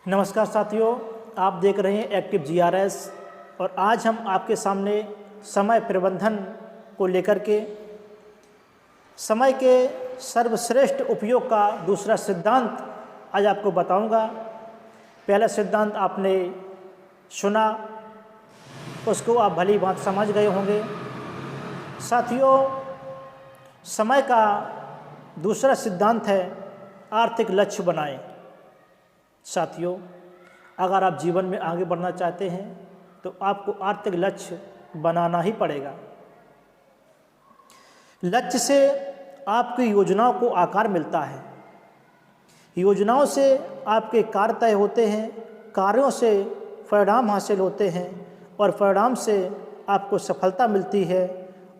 नमस्कार साथियों, आप देख रहे हैं एक्टिव जीआरएस और आज हम आपके सामने समय प्रबंधन को लेकर के समय के सर्वश्रेष्ठ उपयोग का दूसरा सिद्धांत आज आपको बताऊंगा। पहला सिद्धांत आपने सुना, उसको आप भली बात समझ गए होंगे। साथियों, समय का दूसरा सिद्धांत है आर्थिक लक्ष्य बनाएं। साथियों, अगर आप जीवन में आगे बढ़ना चाहते हैं तो आपको आर्थिक लक्ष्य बनाना ही पड़ेगा। लक्ष्य से आपकी योजनाओं को आकार मिलता है, योजनाओं से आपके कार्य तय होते हैं, कार्यों से परिणाम हासिल होते हैं और परिणाम से आपको सफलता मिलती है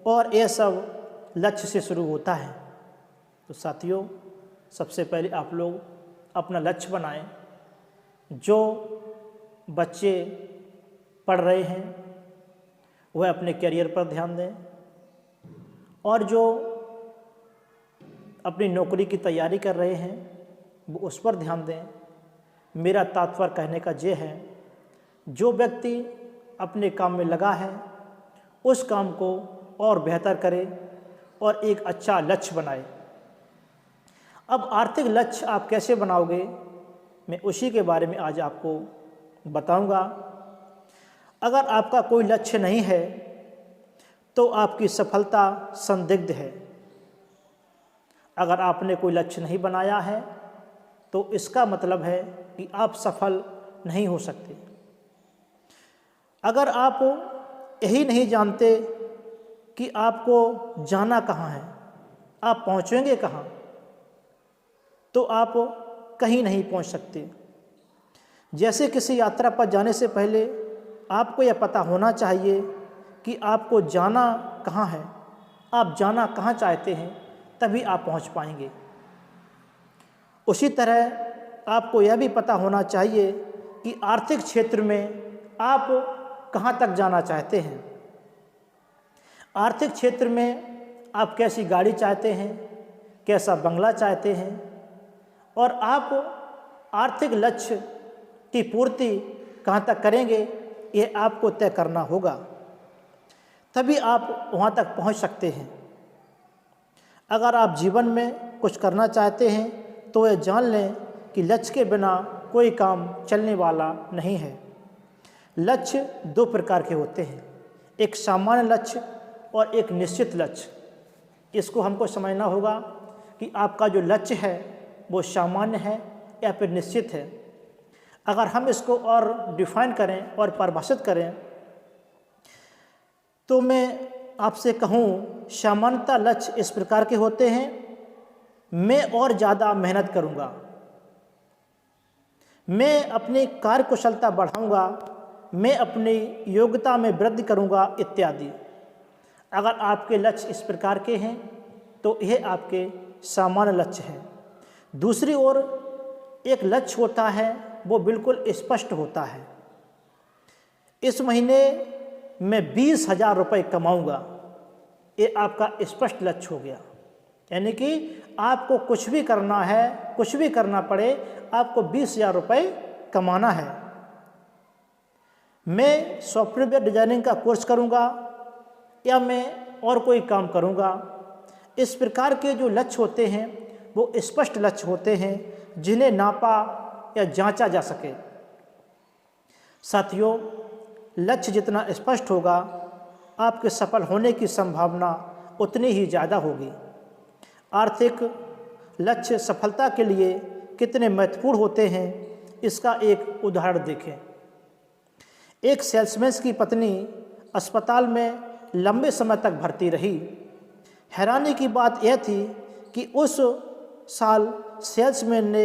और यह सब लक्ष्य से शुरू होता है। तो साथियों, सबसे पहले आप लोग अपना लक्ष्य बनाएं। जो बच्चे पढ़ रहे हैं वह अपने करियर पर ध्यान दें और जो अपनी नौकरी की तैयारी कर रहे हैं वो उस पर ध्यान दें। मेरा तात्पर्य कहने का ये है, जो व्यक्ति अपने काम में लगा है उस काम को और बेहतर करे और एक अच्छा लक्ष्य बनाए। अब आर्थिक लक्ष्य आप कैसे बनाओगे, मैं उसी के बारे में आज आपको बताऊंगा। अगर आपका कोई लक्ष्य नहीं है तो आपकी सफलता संदिग्ध है। अगर आपने कोई लक्ष्य नहीं बनाया है तो इसका मतलब है कि आप सफल नहीं हो सकते। अगर आप यही नहीं जानते कि आपको जाना कहाँ है, आप पहुँचेंगे कहाँ, तो आप कहीं नहीं पहुंच सकते। जैसे किसी यात्रा पर जाने से पहले आपको यह पता होना चाहिए कि आपको जाना कहाँ है, आप जाना कहाँ चाहते हैं, तभी आप पहुंच पाएंगे। उसी तरह आपको यह भी पता होना चाहिए कि आर्थिक क्षेत्र में आप कहाँ तक जाना चाहते हैं। आर्थिक क्षेत्र में आप कैसी गाड़ी चाहते हैं, कैसा बंगला चाहते हैं और आप आर्थिक लक्ष्य की पूर्ति कहाँ तक करेंगे, ये आपको तय करना होगा, तभी आप वहाँ तक पहुँच सकते हैं। अगर आप जीवन में कुछ करना चाहते हैं तो यह जान लें कि लक्ष्य के बिना कोई काम चलने वाला नहीं है। लक्ष्य दो प्रकार के होते हैं, एक सामान्य लक्ष्य और एक निश्चित लक्ष्य। इसको हमको समझना होगा कि आपका जो लक्ष्य है वो सामान्य है या फिर निश्चित है। अगर हम इसको और डिफाइन करें और परिभाषित करें तो मैं आपसे कहूँ, सामान्यतः लक्ष्य इस प्रकार के होते हैं, मैं और ज़्यादा मेहनत करूँगा, मैं अपनी कार्यकुशलता बढ़ाऊँगा, मैं अपनी योग्यता में वृद्धि करूँगा इत्यादि। अगर आपके लक्ष्य इस प्रकार के हैं तो यह आपके सामान्य लक्ष्य हैं। दूसरी ओर एक लक्ष्य होता है वो बिल्कुल स्पष्ट होता है। इस महीने मैं 20,000 रुपये कमाऊँगा, ये आपका स्पष्ट लक्ष्य हो गया। यानी कि आपको कुछ भी करना है, कुछ भी करना पड़े, आपको 20,000 रुपये कमाना है। मैं सॉफ्टवेयर डिजाइनिंग का कोर्स करूँगा या मैं और कोई काम करूँगा। इस प्रकार के जो लक्ष्य होते हैं वो स्पष्ट लक्ष्य होते हैं जिन्हें नापा या जांचा जा सके। साथियों, लक्ष्य जितना स्पष्ट होगा आपके सफल होने की संभावना उतनी ही ज़्यादा होगी। आर्थिक लक्ष्य सफलता के लिए कितने महत्वपूर्ण होते हैं, इसका एक उदाहरण देखें। एक सेल्समैन की पत्नी अस्पताल में लंबे समय तक भर्ती रही। हैरानी की बात यह थी कि उस साल सेल्समैन ने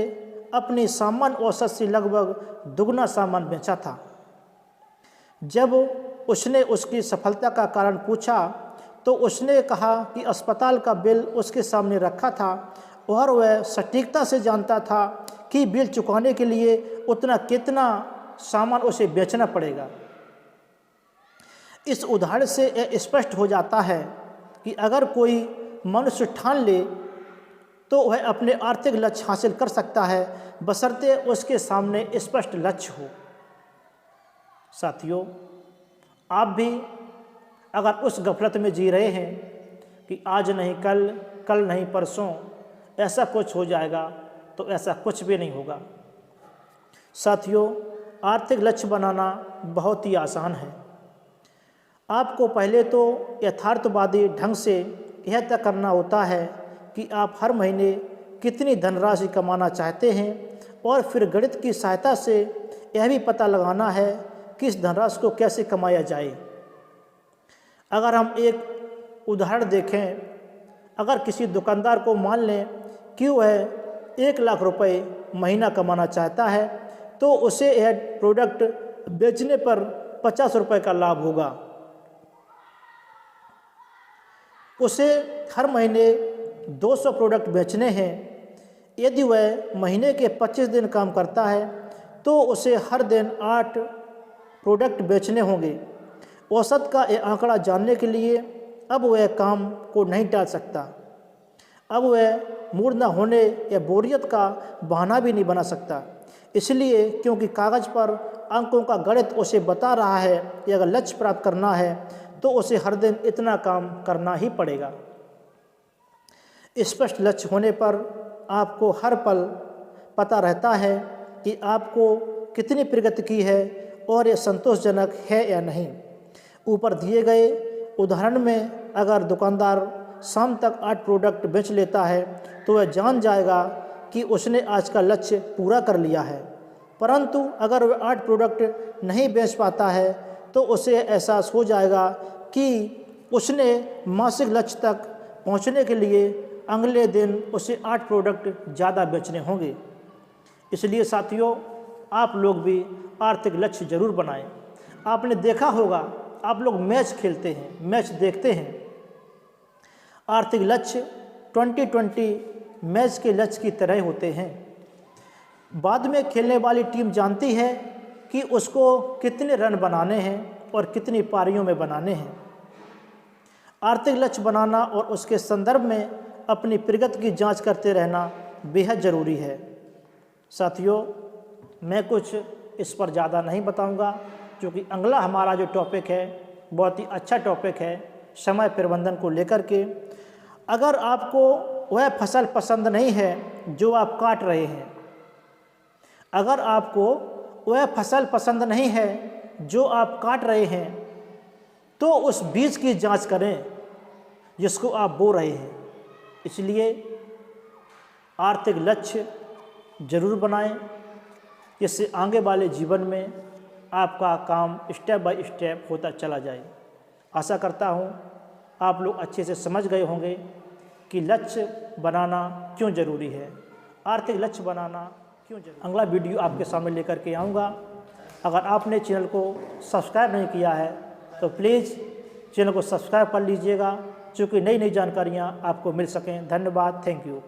अपनी सामान औसत से लगभग दुगना सामान बेचा था। जब उसने उसकी सफलता का कारण पूछा तो उसने कहा कि अस्पताल का बिल उसके सामने रखा था और वह सटीकता से जानता था कि बिल चुकाने के लिए उतना कितना सामान उसे बेचना पड़ेगा। इस उदाहरण से यह स्पष्ट हो जाता है कि अगर कोई मनुष्य ठान ले तो वह अपने आर्थिक लक्ष्य हासिल कर सकता है, बशर्ते उसके सामने स्पष्ट लक्ष्य हो। साथियों, आप भी अगर उस गफलत में जी रहे हैं कि आज नहीं कल, कल नहीं परसों ऐसा कुछ हो जाएगा, तो ऐसा कुछ भी नहीं होगा। साथियों, आर्थिक लक्ष्य बनाना बहुत ही आसान है। आपको पहले तो यथार्थवादी ढंग से यह तय करना होता है कि आप हर महीने कितनी धनराशि कमाना चाहते हैं और फिर गणित की सहायता से यह भी पता लगाना है कि इस धनराशि को कैसे कमाया जाए। अगर हम एक उदाहरण देखें, अगर किसी दुकानदार को मान लें कि वह 1 लाख रुपए महीना कमाना चाहता है, तो उसे यह प्रोडक्ट बेचने पर 50 रुपये का लाभ होगा। उसे हर महीने 200 प्रोडक्ट बेचने हैं। यदि वह महीने के 25 दिन काम करता है तो उसे हर दिन 8 प्रोडक्ट बेचने होंगे। औसत का यह आंकड़ा जानने के लिए अब वह काम को नहीं टाल सकता। अब वह मूड न होने या बोरियत का बहाना भी नहीं बना सकता, इसलिए क्योंकि कागज़ पर अंकों का गणित उसे बता रहा है कि अगर लक्ष्य प्राप्त करना है तो उसे हर दिन इतना काम करना ही पड़ेगा। स्पष्ट लक्ष्य होने पर आपको हर पल पता रहता है कि आपको कितनी प्रगति की है और यह संतोषजनक है या नहीं। ऊपर दिए गए उदाहरण में अगर दुकानदार शाम तक 8 प्रोडक्ट बेच लेता है तो वह जान जाएगा कि उसने आज का लक्ष्य पूरा कर लिया है। परंतु अगर वह 8 प्रोडक्ट नहीं बेच पाता है तो उसे एहसास हो जाएगा कि उसने मासिक लक्ष्य तक पहुंचने के लिए अगले दिन उसे 8 प्रोडक्ट ज़्यादा बेचने होंगे। इसलिए साथियों, आप लोग भी आर्थिक लक्ष्य जरूर बनाएं। आपने देखा होगा, आप लोग मैच खेलते हैं, मैच देखते हैं। आर्थिक लक्ष्य 2020 मैच के लक्ष्य की तरह होते हैं। बाद में खेलने वाली टीम जानती है कि उसको कितने रन बनाने हैं और कितनी पारियों में बनाने हैं। आर्थिक लक्ष्य बनाना और उसके संदर्भ में अपनी प्रगति की जांच करते रहना बेहद ज़रूरी है। साथियों, मैं कुछ इस पर ज़्यादा नहीं बताऊंगा, क्योंकि अगला हमारा जो टॉपिक है बहुत ही अच्छा टॉपिक है समय प्रबंधन को लेकर के। अगर आपको वह फसल पसंद नहीं है जो आप काट रहे हैं, अगर आपको वह फसल पसंद नहीं है जो आप काट रहे हैं, तो उस बीज की जांच करें जिसको आप बो रहे हैं। इसलिए आर्थिक लक्ष्य जरूर बनाएं, जिससे आगे वाले जीवन में आपका काम स्टेप बाय स्टेप होता चला जाए। आशा करता हूँ आप लोग अच्छे से समझ गए होंगे कि लक्ष्य बनाना क्यों ज़रूरी है, आर्थिक लक्ष्य बनाना क्यों जरूरी। अगला वीडियो आपके सामने लेकर के आऊँगा। अगर आपने चैनल को सब्सक्राइब नहीं किया है तो प्लीज़ चैनल को सब्सक्राइब कर लीजिएगा, क्योंकि नई नई जानकारियाँ आपको मिल सकें। धन्यवाद, थैंक यू।